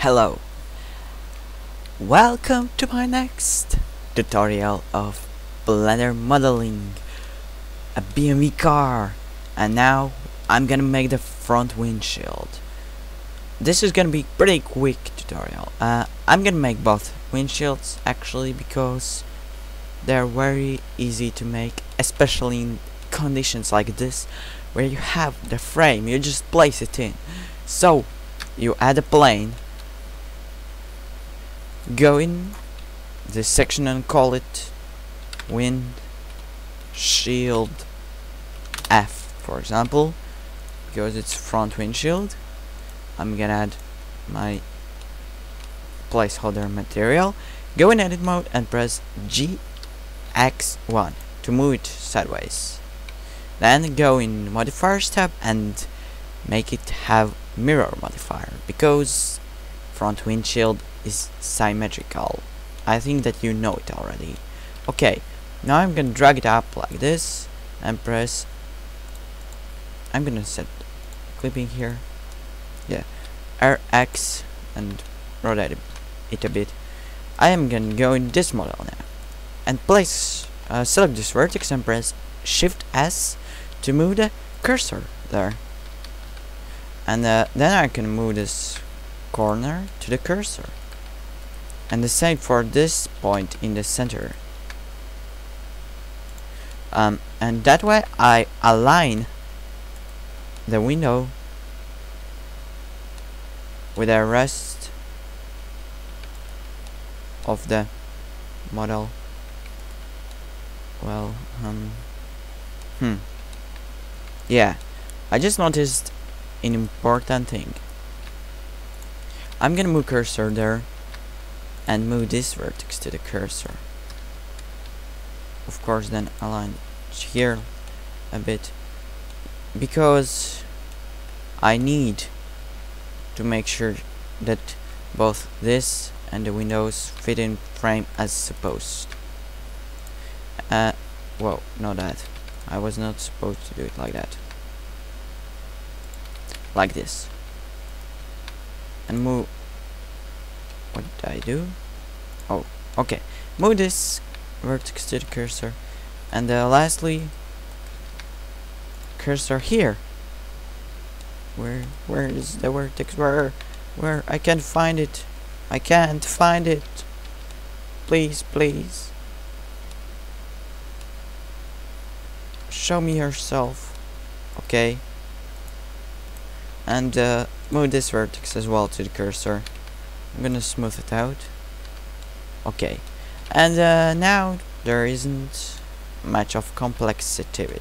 Hello, welcome to my next tutorial of Blender modeling a BMW car, and now I'm gonna make the front windshield. This is gonna be pretty quick tutorial. I'm gonna make both windshields actually because they're very easy to make, especially in conditions like this where you have the frame, you just place it in. So you add a plane, go in this section and call it windshield F, for example, because it's front windshield. I'm gonna add my placeholder material, go in edit mode and press GX1 to move it sideways. Then go in modifiers tab and make it have mirror modifier, because front windshield is symmetrical. I think that you know it already. Okay, now I'm gonna drag it up like this and press, I'm gonna set clipping here, yeah, RX, and rotate it a bit. I am gonna go in this model now and place, select this vertex and press Shift S to move the cursor there, and then I can move this corner to the cursor, and the same for this point in the center, and that way I align the window with the rest of the model. Well, yeah, I just noticed an important thing. I'm gonna move cursor there and move this vertex to the cursor. Of course, then align here a bit, because I need to make sure that both this and the windows fit in frame as supposed. Whoa, not that. I was not supposed to do it like that. Like this. And move. What did I do? Oh, okay. Move this vertex to the cursor, and lastly, cursor here. Where is the vertex? Where? I can't find it. I can't find it. Please, please. Show me yourself. Okay. And move this vertex as well to the cursor. I'm gonna smooth it out. Okay. And now there isn't much of complexity.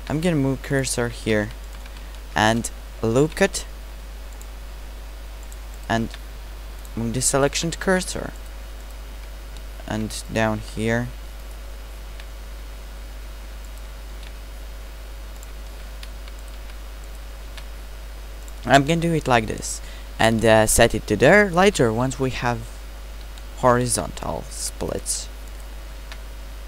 I'm gonna move cursor here and loop cut and move the selection to cursor, and down here I'm gonna do it like this and set it to there later once we have horizontal splits.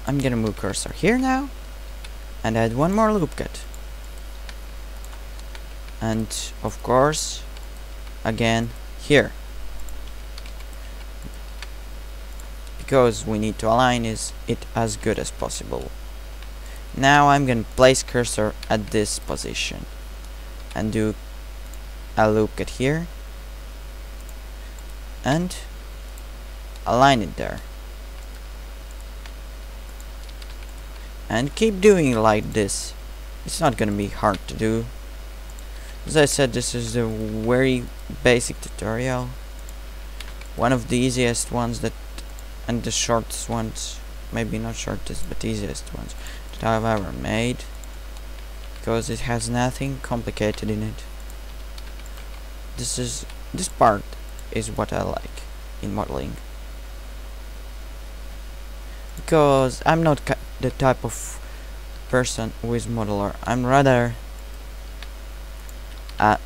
I'm gonna move cursor here now and add one more loop cut, and of course again here, because we need to align it as good as possible. Now I'm gonna place cursor at this position and do a loop cut here and align it there, and keep doing like this. It's not gonna be hard to do. As I said, this is a very basic tutorial, one of the easiest ones that, and the shortest ones, maybe not shortest but easiest ones that I've ever made, because it has nothing complicated in it. This part is what I like in modeling, because I'm not the type of person who is modeler. I'm rather a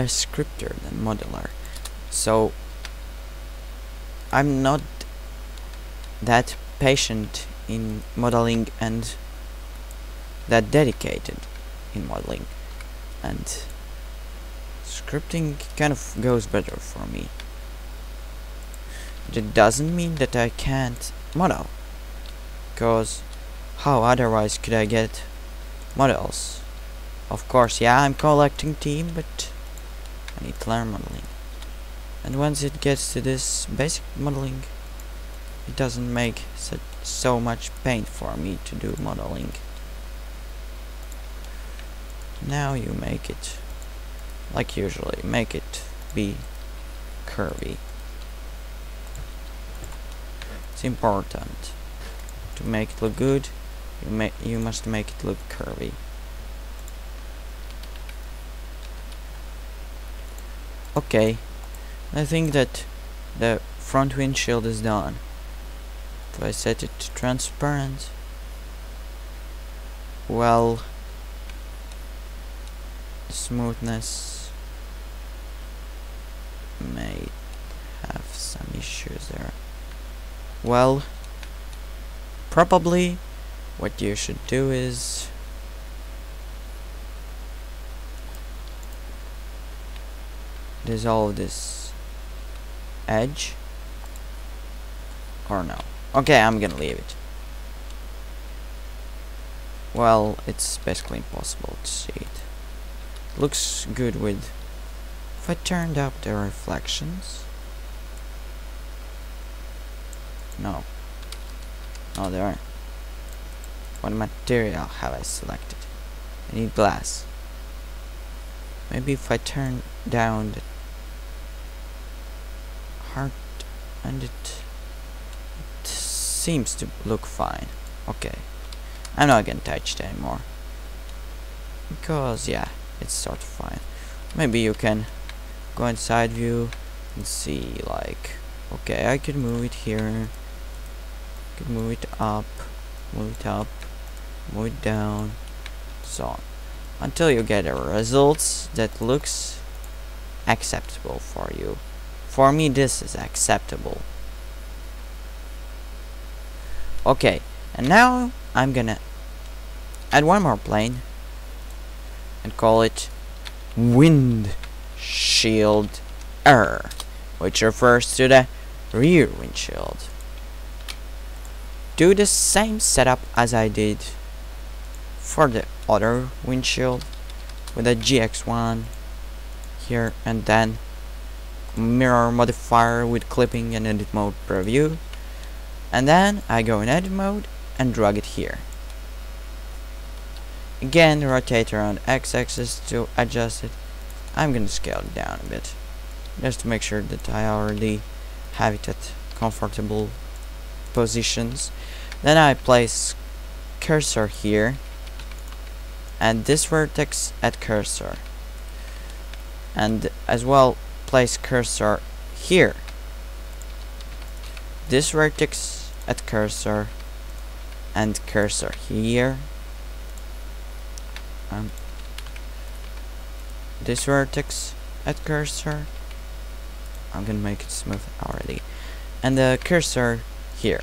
scripter than modeler, so I'm not that patient in modeling and that dedicated in modeling, and Scripting kind of goes better for me. That doesn't mean that I can't model, because how otherwise could I get models? Of course, yeah, I'm collecting team, but I need to learn modeling. And once it gets to this basic modeling, it doesn't make so much pain for me to do modeling. Now you make it, like usually, make it be curvy. It's important to make it look good. You must make it look curvy. Okay, I think that the front windshield is done. If I set it to transparent, well, smoothness may have some issues there. Well, probably what you should do is dissolve this edge, or no. Okay, I'm gonna leave it. Well, it's basically impossible to see it. Looks good with, if I turned up the reflections. No, there aren't. What material have I selected? I need glass. Maybe if I turn down the heart, and it seems to look fine. Okay, I'm not gonna touch it anymore, because yeah, it's sort of fine. Maybe you can go inside view and see, like, okay, I could move it here, could move it up, move it down, so on, until you get a result that looks acceptable for you. For me, this is acceptable. Okay, and now I'm gonna add one more plane and call it windshield R, which refers to the rear windshield. Do the same setup as I did for the other windshield, with a GX1 here, and then mirror modifier with clipping and edit mode preview, and then I go in edit mode and drag it here. Again, rotate around x-axis to adjust it. I'm gonna scale it down a bit, just to make sure that I already have it at comfortable positions. Then I place cursor here, and this vertex at cursor, and as well place cursor here, this vertex at cursor, and cursor here, this vertex at cursor. I'm gonna make it smooth already, and the cursor here,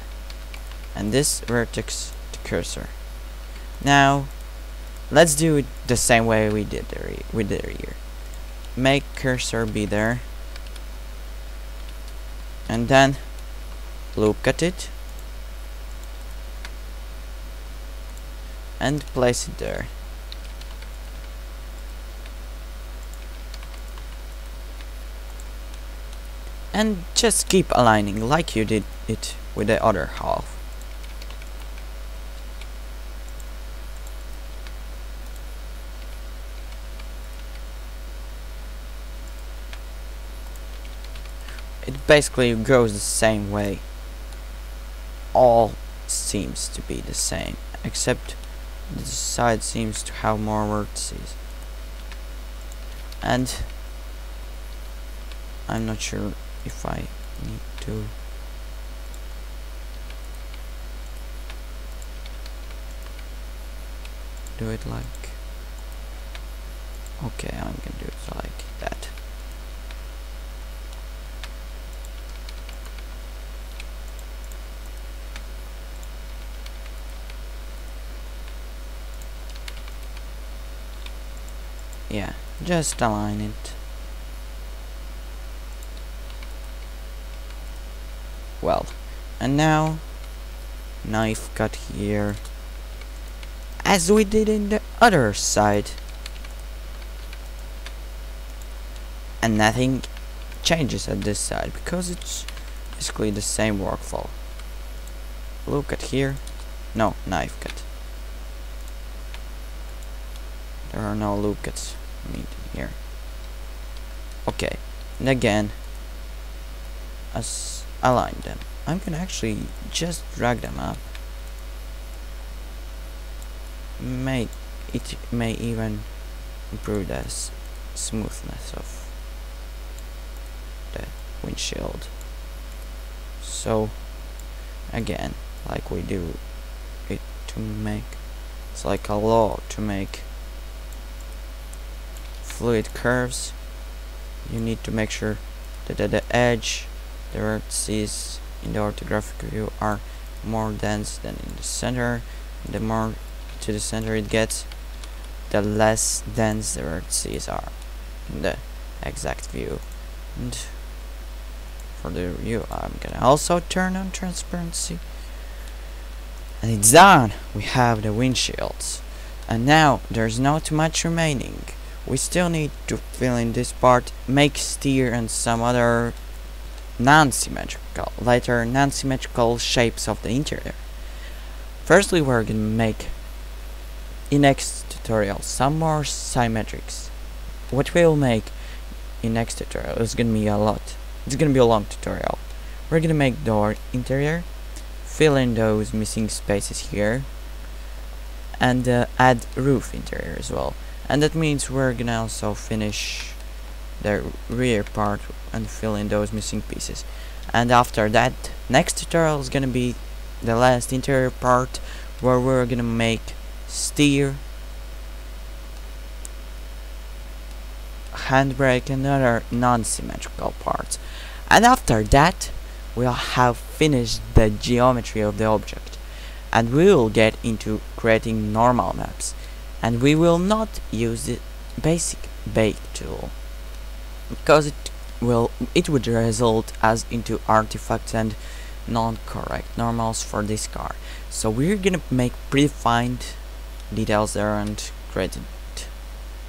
and this vertex to cursor. Now let's do it the same way we did here. Make cursor be there, and then loop cut it and place it there. And just keep aligning like you did it with the other half. It basically goes the same way. All seems to be the same, except the side seems to have more vertices. And I'm not sure if I need to do it like, okay, I'm gonna do it like that. Yeah, just align it well. And now knife cut here, as we did in the other side, and nothing changes at this side because it's basically the same workflow. Look at here, no, knife cut. There are no loop cuts here. Okay, and again, as align them. I'm gonna actually just drag them up. It may even improve the smoothness of the windshield. So again, like we do it to make, it's like a law to make fluid curves. You need to make sure that at the edge the vertices in the orthographic view are more dense than in the center. The more to the center it gets, the less dense the vertices are in the exact view. And for the view, I'm gonna also turn on transparency, and it's done. We have the windshields, and now there's not much remaining. We still need to fill in this part, make steer and some other later non-symmetrical shapes of the interior. Firstly, we're gonna make in next tutorial some more symmetrics. What we'll make in next tutorial is gonna be a lot. It's gonna be a long tutorial. We're gonna make door interior, fill in those missing spaces here, and add roof interior as well. And that means we're gonna also finish the rear part and fill in those missing pieces. And after that, next tutorial is gonna be the last interior part, where we're gonna make steer, handbrake and other non-symmetrical parts. And after that, we'll have finished the geometry of the object, and we will get into creating normal maps. And we will not use the basic bake tool, because it would result as into artifacts and non-correct normals for this car. So we're gonna make predefined details there and create it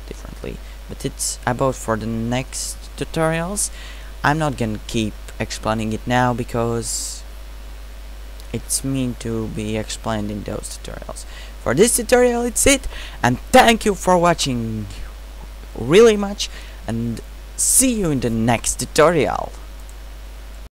differently, but it's about for the next tutorials. I'm not gonna keep explaining it now because it's meant to be explained in those tutorials. For this tutorial, it's it, and thank you for watching really much, and see you in the next tutorial.